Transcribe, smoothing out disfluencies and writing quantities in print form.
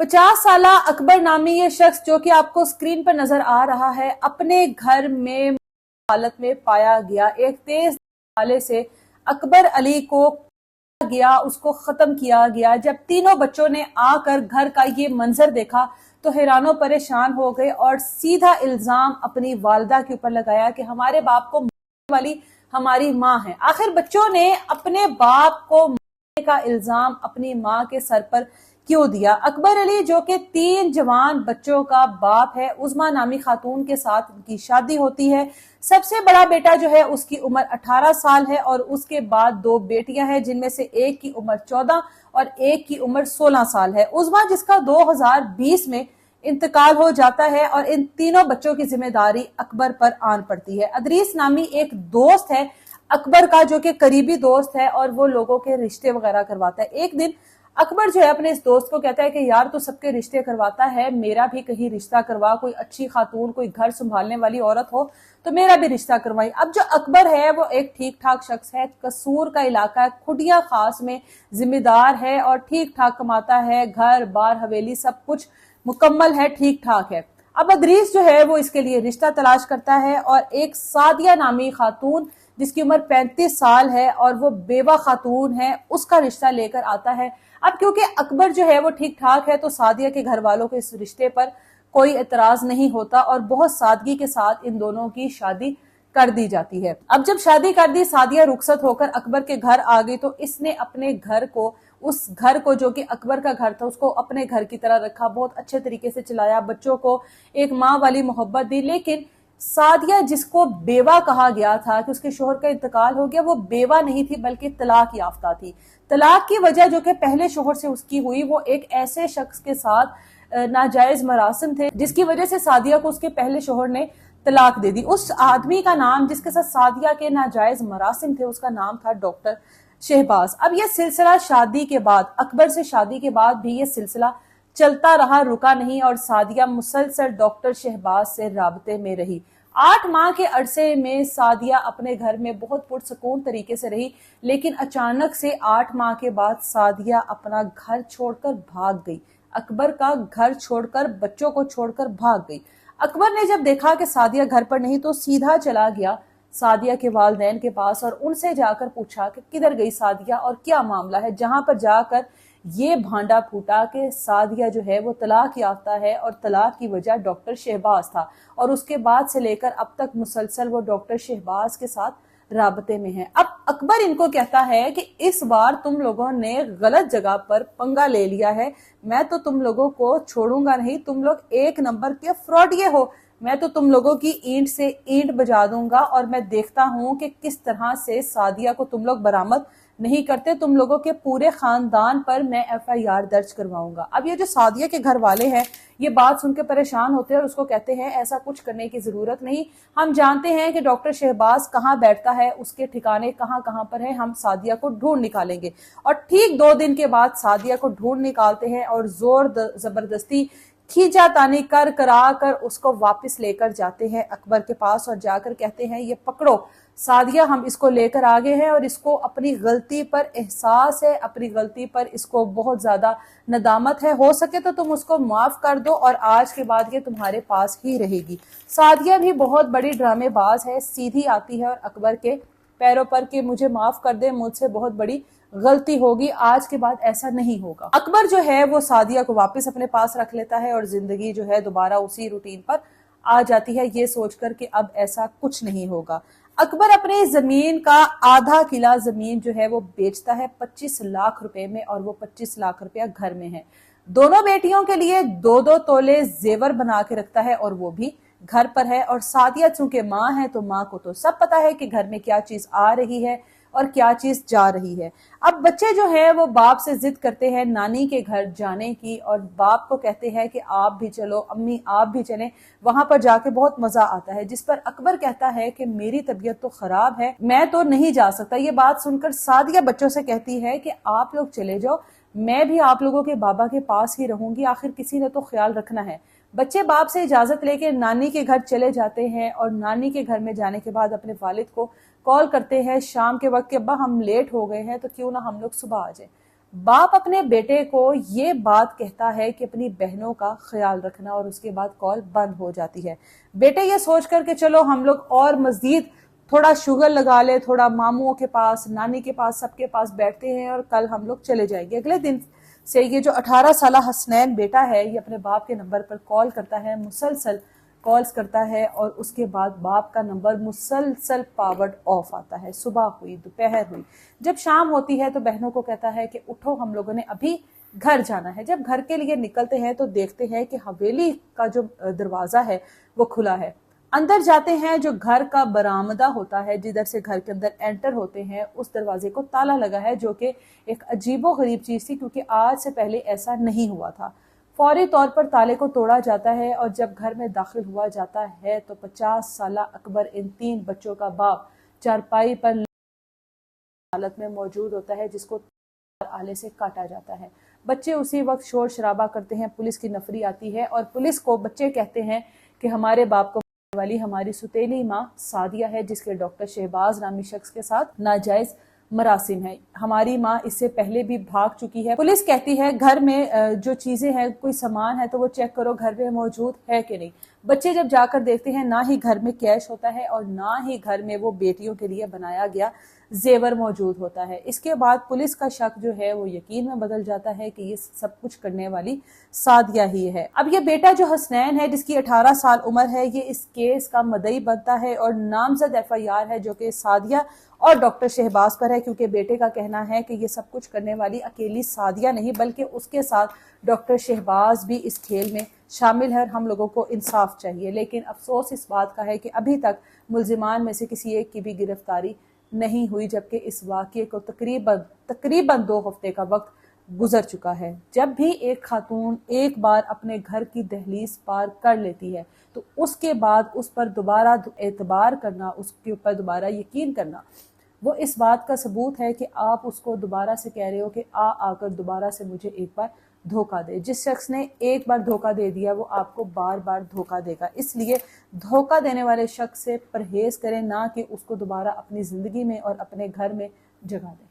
50 साला अकबर नामी ये शख्स जो कि आपको स्क्रीन पर नजर आ रहा है, अपने घर में हालत में पाया गया। एक तेज नाले से अकबर अली को गया, उसको खत्म किया गया। जब तीनों बच्चों ने आकर घर का ये मंजर देखा तो हैरानो परेशान हो गए और सीधा इल्जाम अपनी वालिदा के ऊपर लगाया कि हमारे बाप को मारने वाली हमारी माँ है। आखिर बच्चों ने अपने बाप को मारने का इल्जाम अपनी माँ के सर पर क्यों दिया? अकबर अली जो कि 3 जवान बच्चों का बाप है, उज़मा नामी खातून के साथ उनकी शादी होती है। सबसे बड़ा बेटा जो है उसकी उम्र 18 साल है और उसके बाद 2 बेटियां हैं, जिनमें से एक की उम्र 14 और एक की उम्र 16 साल है। उज़मा जिसका 2020 में इंतकाल हो जाता है और इन तीनों बच्चों की जिम्मेदारी अकबर पर आन पड़ती है। अदरीस नामी एक दोस्त है अकबर का, जो कि करीबी दोस्त है और वो लोगों के रिश्ते वगैरह करवाता है। एक दिन अकबर जो है अपने इस दोस्त को कहता है कि यार तू सबके रिश्ते करवाता है, मेरा भी कहीं रिश्ता करवा, कोई अच्छी खातून, कोई घर संभालने वाली औरत हो तो मेरा भी रिश्ता करवाई। अब जो अकबर है वो एक ठीक ठाक शख्स है, कसूर का इलाका है, खुडिया खास में जिम्मेदार है और ठीक ठाक कमाता है, घर बार हवेली सब कुछ मुकम्मल है, ठीक ठाक है। अब अदरीस जो है वो इसके लिए रिश्ता तलाश करता है और एक सादिया नामी खातून जिसकी उम्र 35 साल है और वो बेवा खातून है, उसका रिश्ता लेकर आता है। अब क्योंकि अकबर जो है वो ठीक ठाक है तो सादिया के घर वालों के इस रिश्ते पर कोई एतराज नहीं होता और बहुत सादगी के साथ इन दोनों की शादी कर दी जाती है। अब जब शादी कर दी, सादिया रुखसत होकर अकबर के घर आ गई तो इसने अपने घर को, उस घर को जो कि अकबर का घर था, उसको अपने घर की तरह रखा, बहुत अच्छे तरीके से चलाया, बच्चों को एक माँ वाली मोहब्बत दी। लेकिन सादिया जिसको बेवा कहा गया था कि उसके शोहर का इंतकाल हो गया, वो बेवा नहीं थी बल्कि तलाक याफ्ता थी। तलाक की वजह जो कि पहले शोहर से उसकी हुई, वो एक ऐसे शख्स के साथ नाजायज मरासिम थे जिसकी वजह से सादिया को उसके पहले शोहर ने तलाक दे दी। उस आदमी का नाम जिसके साथ सादिया के नाजायज मरासिम थे, उसका नाम था डॉक्टर शहबाज। अब यह सिलसिला शादी के बाद, अकबर से शादी के बाद भी ये सिलसिला चलता रहा, रुका नहीं और सादिया मुसलसल डॉक्टर शहबाज से राबते में रही। 8 माह के अरसे में सादिया अपने घर में बहुत पुरसकून तरीके से रही, लेकिन अचानक से 8 माह के बाद सादिया अपना घर छोड़कर भाग गई। अकबर का घर छोड़कर, बच्चों को छोड़कर भाग गई। अकबर ने जब देखा कि सादिया घर पर नहीं तो सीधा चला गया सादिया के वालिदैन के पास और उनसे जाकर पूछा कि किधर गई सादिया और क्या मामला है। जहां पर जाकर ये भांडा फूटा कि सादिया जो है वो तलाक याफ्ता है और तलाक की वजह डॉक्टर शहबाज था और उसके बाद से लेकर अब तक मुसलसल वो डॉक्टर शहबाज के साथ राबते में है। अब अकबर इनको कहता है कि इस बार तुम लोगों ने गलत जगह पर पंगा ले लिया है, मैं तो तुम लोगों को छोड़ूंगा नहीं, तुम लोग एक नंबर के फ्रॉडिये हो, मैं तो तुम लोगों की ईंट से ईंट बजा दूंगा और मैं देखता हूं कि किस तरह से सादिया को तुम लोग बरामद नहीं करते, तुम लोगों के पूरे खानदान पर मैं FIR दर्ज करवाऊंगा। अब ये जो सादिया के घर वाले हैं ये बात सुन के परेशान होते हैं और उसको कहते हैं ऐसा कुछ करने की जरूरत नहीं, हम जानते हैं कि डॉक्टर शहबाज कहाँ बैठता है, उसके ठिकाने कहाँ कहाँ पर है, हम सादिया को ढूंढ निकालेंगे। और ठीक 2 दिन के बाद सादिया को ढूंढ निकालते हैं और जोर जबरदस्ती खींचातानी कर करा कर उसको वापस लेकर जाते हैं अकबर के पास और जाकर कहते हैं ये पकड़ो सादिया, हम इसको लेकर आ गए हैं और इसको अपनी गलती पर एहसास है, अपनी गलती पर इसको बहुत ज्यादा नदामत है, हो सके तो तुम उसको माफ कर दो और आज के बाद ये तुम्हारे पास ही रहेगी। सादिया भी बहुत बड़ी ड्रामेबाज है, सीधी आती है और अकबर के पैरों पर कि मुझे माफ कर दे, मुझसे बहुत बड़ी गलती होगी, आज के बाद ऐसा नहीं होगा। अकबर जो है वो सादिया को वापस अपने पास रख लेता है और जिंदगी जो है दोबारा उसी रूटीन पर आ जाती है, ये सोचकर कि अब ऐसा कुछ नहीं होगा। अकबर अपने जमीन का आधा किला जमीन जो है वो बेचता है 25 लाख रुपए में और वो 25 लाख रुपया घर में है। दोनों बेटियों के लिए 2-2 तोले जेवर बना के रखता है और वो भी घर पर है। और सादिया चूंकि माँ है तो माँ को तो सब पता है कि घर में क्या चीज आ रही है और क्या चीज जा रही है। अब बच्चे जो है वो बाप से जिद करते हैं नानी के घर जाने की और बाप को कहते हैं कि आप भी चलो, अम्मी आप भी चलें, वहां पर जाके बहुत मजा आता है। जिस पर अकबर कहता है कि मेरी तबीयत तो खराब है, मैं तो नहीं जा सकता। ये बात सुनकर सादिया बच्चों से कहती है कि आप लोग चले जाओ, मैं भी आप लोगों के बाबा के पास ही रहूंगी, आखिर किसी ने तो ख्याल रखना है। बच्चे बाप से इजाजत लेके नानी के घर चले जाते हैं और नानी के घर में जाने के बाद अपने वालिद को कॉल करते हैं शाम के वक्त कि अब्बा हम लेट हो गए हैं तो क्यों ना हम लोग सुबह आ जाए। बाप अपने बेटे को ये बात कहता है कि अपनी बहनों का ख्याल रखना और उसके बाद कॉल बंद हो जाती है। बेटे ये सोच कर के चलो हम लोग और मजीद थोड़ा शुगर लगा ले, थोड़ा मामुओं के पास, नानी के पास, सबके पास बैठते हैं और कल हम लोग चले जाएंगे। अगले दिन से ये जो 18 साल हसनैन बेटा है ये अपने बाप के नंबर पर कॉल करता है, मुसलसल कॉल्स करता है और उसके बाद बाप का नंबर मुसलसल पावर्ड ऑफ आता है। सुबह हुई, दोपहर हुई, जब शाम होती है तो बहनों को कहता है कि उठो हम लोगों ने अभी घर जाना है। जब घर के लिए निकलते हैं तो देखते हैं कि हवेली का जो दरवाजा है वो खुला है। अंदर जाते हैं, जो घर का बरामदा होता है जिधर से घर के अंदर एंटर होते हैं उस दरवाजे को ताला लगा है, जो कि एक अजीबो गरीब चीज थी क्योंकि आज से पहले ऐसा नहीं हुआ था। फौरी तौर पर ताले को तोड़ा जाता है और जब घर में दाखिल हुआ जाता है तो 50 साल अकबर इन 3 बच्चों का बाप चारपाई पर हालत में मौजूद होता है, जिसको आले से काटा जाता है। बच्चे उसी वक्त शोर शराबा करते हैं, पुलिस की नफरी आती है और पुलिस को बच्चे कहते हैं कि हमारे बाप को वाली हमारी सुतेली माँ सादिया है, जिसके डॉक्टर शहबाज नामी शख्स के साथ नाजायज मरासिम है। हमारी माँ इससे पहले भी भाग चुकी है। पुलिस कहती है घर में जो चीजें हैं, कोई सामान है तो वो चेक करो घर में मौजूद है कि नहीं। बच्चे जब जाकर देखते हैं ना ही घर में कैश होता है और ना ही घर में वो बेटियों के लिए बनाया गया जेवर मौजूद होता है। इसके बाद पुलिस का शक जो है वो यकीन में बदल जाता है कि ये सब कुछ करने वाली सादिया ही है। अब ये बेटा जो हसनैन है जिसकी 18 साल उम्र है, ये इस केस का मदई बनता है और नामजद FIR है जो कि सादिया और डॉक्टर शहबाज पर है, क्योंकि बेटे का कहना है कि ये सब कुछ करने वाली अकेली सादिया नहीं बल्कि उसके साथ डॉक्टर शहबाज भी इस खेल में शामिल है और हम लोगों को इंसाफ चाहिए। लेकिन अफसोस इस बात का है कि अभी तक मुल्जिमान में से किसी एक की भी गिरफ्तारी नहीं हुई, जबकि इस वाक़ये को तकरीबन 2 हफ्ते का वक्त गुजर चुका है। जब भी एक खातून एक बार अपने घर की दहलीज पार कर लेती है तो उसके बाद उस पर दोबारा एतबार करना, उसके ऊपर दोबारा यकीन करना, वो इस बात का सबूत है कि आप उसको दोबारा से कह रहे हो कि आकर दोबारा से मुझे एक बार धोखा दे। जिस शख्स ने एक बार धोखा दे दिया वो आपको बार बार धोखा देगा। इसलिए धोखा देने वाले शख्स से परहेज करें, ना कि उसको दोबारा अपनी जिंदगी में और अपने घर में जगह दें।